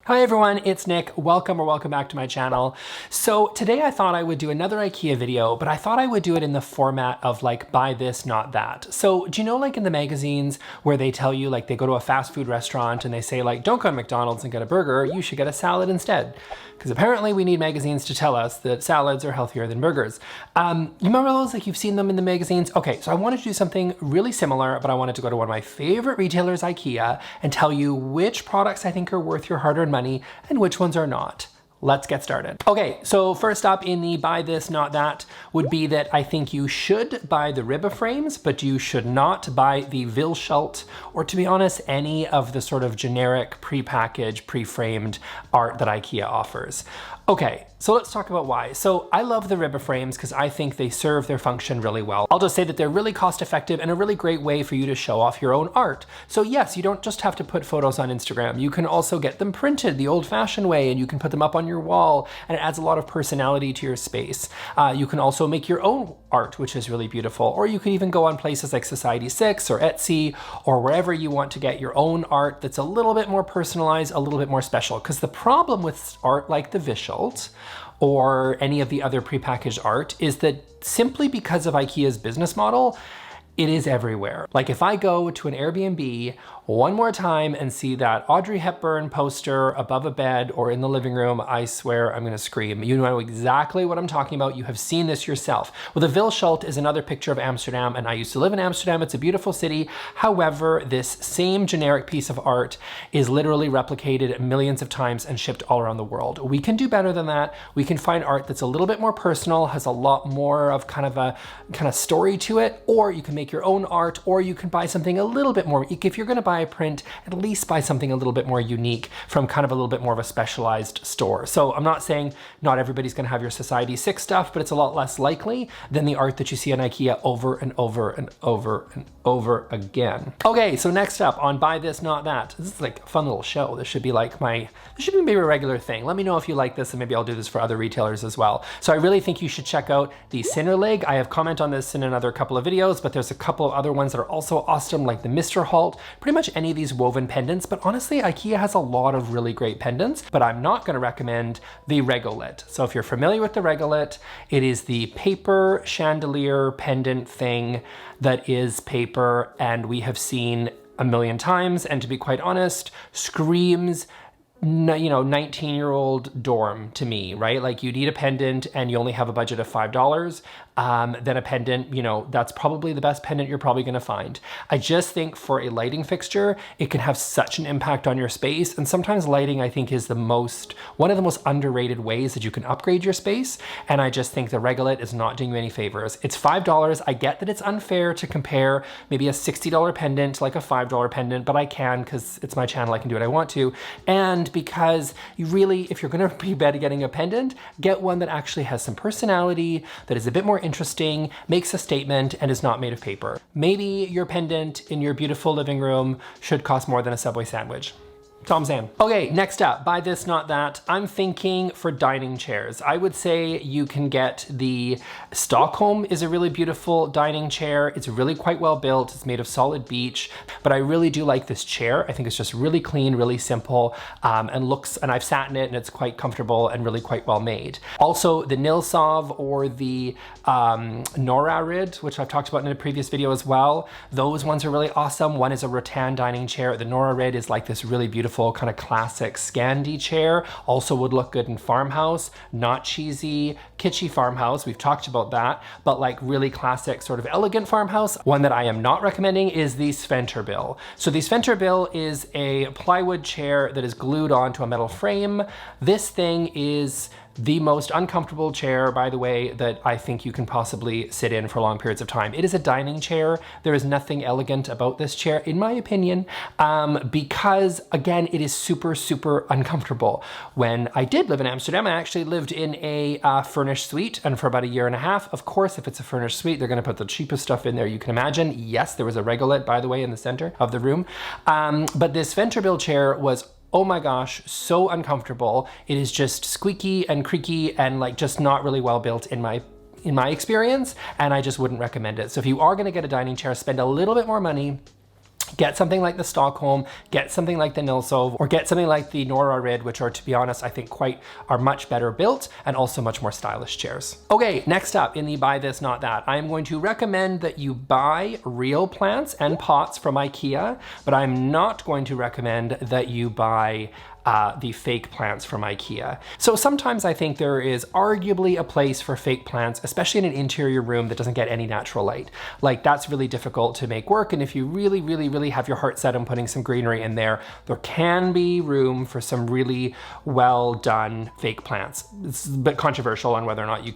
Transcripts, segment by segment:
Hi everyone, it's Nick. Welcome back to my channel. So today I thought I would do another IKEA video, but I thought I would do it in the format of like buy this, not that. So do you know like in the magazines where they tell you like they go to a fast food restaurant and they say like don't go to McDonald's and get a burger, you should get a salad instead. Because apparently we need magazines to tell us that salads are healthier than burgers. You remember those? Like you've seen them in the magazines? Okay, so I wanted to do something really similar, but I wanted to go to one of my favorite retailers, IKEA, and tell you which products I think are worth your hard-earned money and which ones are not. Let's get started. Okay, so first up in the buy this, not that would be that I think you should buy the IKEA frames, but you should not buy the Vilschult, or to be honest, any of the sort of generic pre-packaged, pre-framed art that IKEA offers. Okay, so let's talk about why. So I love the IKEA frames because I think they serve their function really well. I'll just say that they're really cost effective and a really great way for you to show off your own art. So yes, you don't just have to put photos on Instagram. You can also get them printed the old-fashioned way and you can put them up on your wall and it adds a lot of personality to your space. You can also make your own art, which is really beautiful. Or you can even go on places like Society6 or Etsy or wherever you want to get your own art that's a little bit more personalized, a little bit more special. Because the problem with art like the Vilschult or any of the other prepackaged art is that simply because of IKEA's business model, it is everywhere. Like if I go to an Airbnb one more time and see that Audrey Hepburn poster above a bed or in the living room, I swear I'm gonna scream. You know exactly what I'm talking about. You have seen this yourself. Well, the Vilschult is another picture of Amsterdam, and I used to live in Amsterdam. It's a beautiful city. However, this same generic piece of art is literally replicated millions of times and shipped all around the world. We can do better than that. We can find art that's a little bit more personal, has a lot more of kind of story to it, or you can make your own art, or you can buy something a little bit more. If you're gonna buy a print, at least buy something a little bit more unique from kind of a little bit more of a specialized store. So I'm not saying not everybody's gonna have your Society6 stuff, but it's a lot less likely than the art that you see on IKEA over and over and over and over again. Okay, so next up on buy this, not that. This is like a fun little show. This should be like this should be maybe a regular thing. Let me know if you like this and maybe I'll do this for other retailers as well. So I really think you should check out the Cinderleg. I have comment on this in another couple of videos, but there's a couple of other ones that are also awesome, like the Mr. Halt, pretty much any of these woven pendants. But honestly, IKEA has a lot of really great pendants, but I'm not gonna recommend the Regolith. So if you're familiar with the Regolith, it is the paper chandelier pendant thing that is paper, and we have seen a million times, and to be quite honest, screams 19-year-old dorm to me, right? Like you need a pendant and you only have a budget of $5, then a pendant, that's probably the best pendant you're probably gonna find. I just think for a lighting fixture, it can have such an impact on your space. And sometimes lighting, I think, is one of the most underrated ways that you can upgrade your space. And I just think the Regolith is not doing you any favors. It's $5. I get that it's unfair to compare maybe a $60 pendant to like a $5 pendant, but I can because it's my channel, I can do what I want to. And because you really, if you're gonna be getting a pendant, get one that actually has some personality, that is a bit more interesting, makes a statement, and is not made of paper. Maybe your pendant in your beautiful living room should cost more than a Subway sandwich. Tom Sam. Okay, next up, buy this, not that. I'm thinking for dining chairs. I would say you can get the Stockholm is a really beautiful dining chair. It's really quite well built. It's made of solid beech, but I really do like this chair. I think it's just really clean, really simple, and I've sat in it and it's quite comfortable and really quite well made. Also the Nilsov or the Norarid, which I've talked about in a previous video as well. Those ones are really awesome. One is a rattan dining chair. The Norarid is like this really beautiful kind of classic Scandi chair. Also would look good in farmhouse, not cheesy, kitschy farmhouse. We've talked about that, but like really classic sort of elegant farmhouse. One that I am not recommending is the Sventerbil. So the Sventerbil is a plywood chair that is glued onto a metal frame. This thing is the most uncomfortable chair, by the way, that I think you can possibly sit in for long periods of time. It is a dining chair. There is nothing elegant about this chair, in my opinion, because again, it is super, super uncomfortable. When I did live in Amsterdam, I actually lived in a furnished suite, and for about a year and a half, of course, if it's a furnished suite, they're gonna put the cheapest stuff in there you can imagine. Yes, there was a Regolith, by the way, in the center of the room. But this Sventerbil chair was, oh my gosh, so uncomfortable. It is just squeaky and creaky and like just not really well built in my experience, and I just wouldn't recommend it. So if you are gonna get a dining chair, spend a little bit more money Get something like the Stockholm, get something like the Nilsov, or get something like the Norra Rid, which are, to be honest, I think are much better built and also much more stylish chairs. Okay, next up in the buy this, not that, I am going to recommend that you buy real plants and pots from IKEA, but I'm not going to recommend that you buy the fake plants from IKEA. So sometimes I think there is arguably a place for fake plants, especially in an interior room that doesn't get any natural light. Like that's really difficult to make work. And if you really, really, really have your heart set on putting some greenery in there, there can be room for some really well done fake plants. It's a bit controversial on whether or not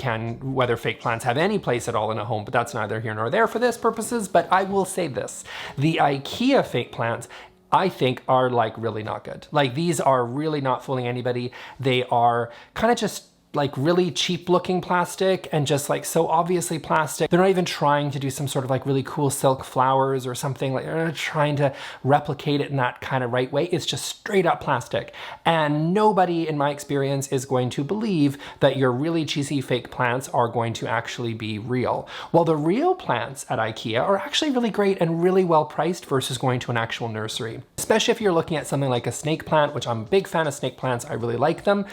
whether fake plants have any place at all in a home, but that's neither here nor there for this purposes. But I will say this, the IKEA fake plants I think are like really not good. Like these are really not fooling anybody. They are kind of just like really cheap looking plastic and just like so obviously plastic. They're not even trying to do some sort of like really cool silk flowers or something, like they're not trying to replicate it in that kind of right way. It's just straight up plastic. And nobody in my experience is going to believe that your really cheesy fake plants are going to actually be real. Well, the real plants at IKEA are actually really great and really well priced versus going to an actual nursery. Especially if you're looking at something like a snake plant, which I'm a big fan of snake plants. I really like them.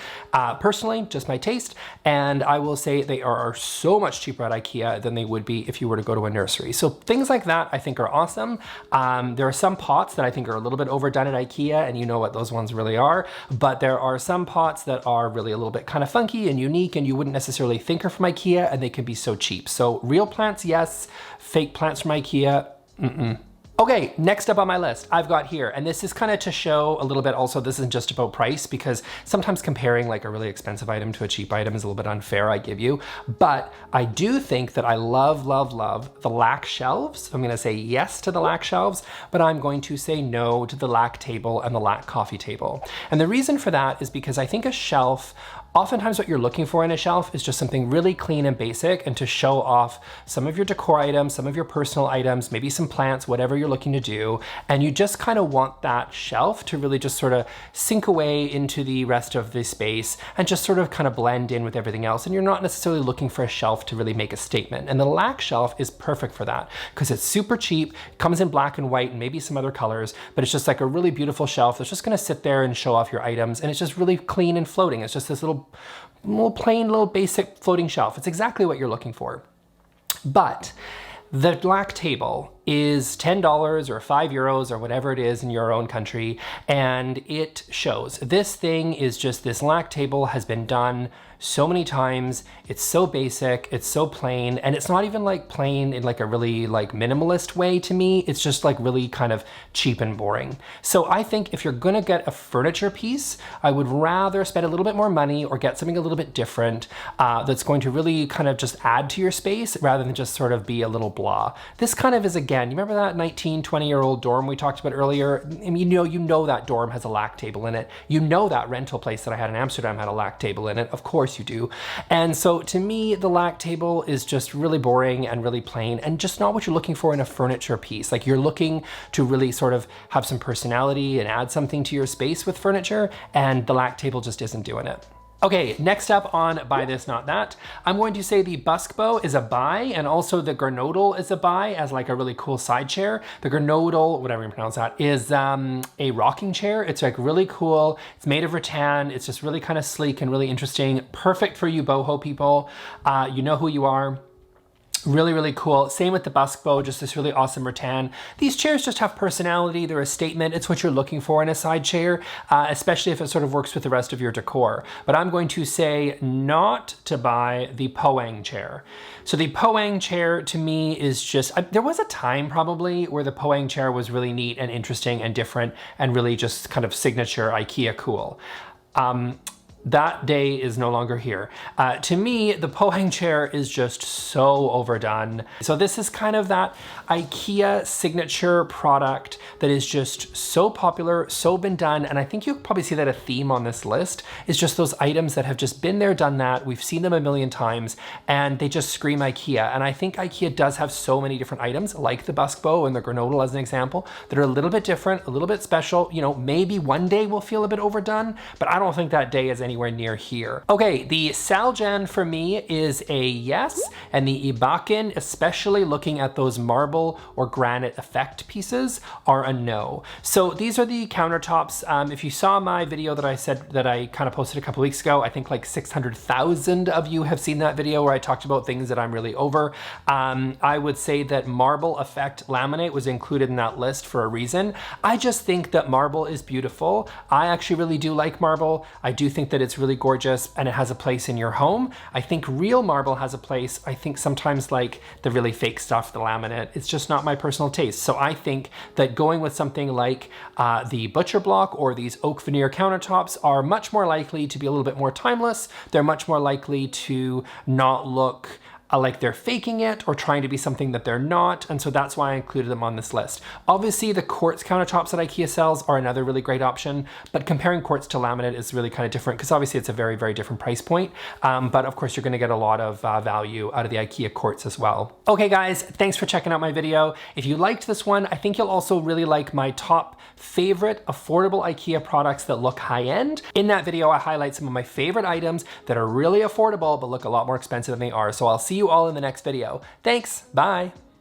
Personally, just my taste, and I will say they are so much cheaper at IKEA than they would be if you were to go to a nursery. So things like that I think are awesome. There are some pots that I think are a little bit overdone at IKEA, and you know what those ones really are, but there are some pots that are really a little bit kind of funky and unique and you wouldn't necessarily think are from IKEA, and they can be so cheap. So real plants, yes. Fake plants from IKEA, mm-mm. Okay, next up on my list, I've got here, and this is kind of to show a little bit also, this isn't just about price, because sometimes comparing like a really expensive item to a cheap item is a little bit unfair, I give you, but I do think that I love, love, love the lac shelves. I'm gonna say yes to the lac shelves, but I'm going to say no to the lac table and the lac coffee table. And the reason for that is because I think a shelf, oftentimes what you're looking for in a shelf is just something really clean and basic, and to show off some of your decor items, some of your personal items, maybe some plants, whatever you're looking to do. And you just kind of want that shelf to really just sort of sink away into the rest of the space and just sort of kind of blend in with everything else. And you're not necessarily looking for a shelf to really make a statement. And the lac shelf is perfect for that because it's super cheap, comes in black and white and maybe some other colors, but it's just like a really beautiful shelf that's just gonna sit there and show off your items. And it's just really clean and floating. It's just this little plain, little basic floating shelf. It's exactly what you're looking for. But the lac table is $10 or €5 or whatever it is in your own country, and it shows. This thing is just, this lac table has been done so many times. It's so basic, it's so plain, and it's not even like plain in like a really like minimalist way to me. It's just like really kind of cheap and boring. So I think if you're gonna get a furniture piece, I would rather spend a little bit more money or get something a little bit different that's going to really kind of just add to your space rather than just sort of be a little blah. This kind of is, again, you remember that 19, 20-year-old dorm we talked about earlier? I mean, you know that dorm has a lac table in it. You know that rental place that I had in Amsterdam had a lac table in it. Of course you do. And so to me, the lac table is just really boring and really plain and just not what you're looking for in a furniture piece. Like you're looking to really sort of have some personality and add something to your space with furniture, and the lac table just isn't doing it. Okay, next up on buy this, not that, I'm going to say the Buskbow is a buy, and also the Gernodel is a buy as like a really cool side chair. The Gernodel, whatever you pronounce that, is a rocking chair. It's like really cool. It's made of rattan. It's just really kind of sleek and really interesting. Perfect for you boho people. You know who you are. Really, really cool. Same with the Buskbow, just this really awesome rattan. These chairs just have personality. They're a statement. It's what you're looking for in a side chair, especially if it sort of works with the rest of your decor. But I'm going to say not to buy the Poang chair. So the Poang chair to me is just, there was a time probably where the Poang chair was really neat and interesting and different and really just kind of signature IKEA cool. That day is no longer here. To me, the Poang chair is just so overdone. So this is kind of that IKEA signature product that is just so popular, so been done. And I think you'll probably see that a theme on this list is just those items that have just been there, done that. We've seen them a million times and they just scream IKEA. And I think IKEA does have so many different items like the Buskbow and the Gernodel as an example that are a little bit different, a little bit special. You know, maybe one day will feel a bit overdone, but I don't think that day is anywhere near here. Okay, the Saljan for me is a yes, and the Ibaken, especially looking at those marble or granite effect pieces, are a no. So these are the countertops. If you saw my video that I said that I kind of posted a couple weeks ago, I think like 600,000 of you have seen that video where I talked about things that I'm really over. I would say that marble effect laminate was included in that list for a reason. I just think that marble is beautiful. I actually really do like marble. I do think that it's really gorgeous and it has a place in your home. I think real marble has a place. I think sometimes like the really fake stuff, the laminate, it's just not my personal taste. So I think that going with something like the butcher block or these oak veneer countertops are much more likely to be a little bit more timeless. They're much more likely to not look like they're faking it or trying to be something that they're not, and so that's why I included them on this list. Obviously, the quartz countertops that IKEA sells are another really great option, but comparing quartz to laminate is really kind of different because obviously it's a very, very different price point, but of course you're gonna get a lot of value out of the IKEA quartz as well. Okay guys, thanks for checking out my video. If you liked this one, I think you'll also really like my top favorite affordable IKEA products that look high-end. In that video, I highlight some of my favorite items that are really affordable but look a lot more expensive than they are, so I'll see you all in the next video. Thanks, bye.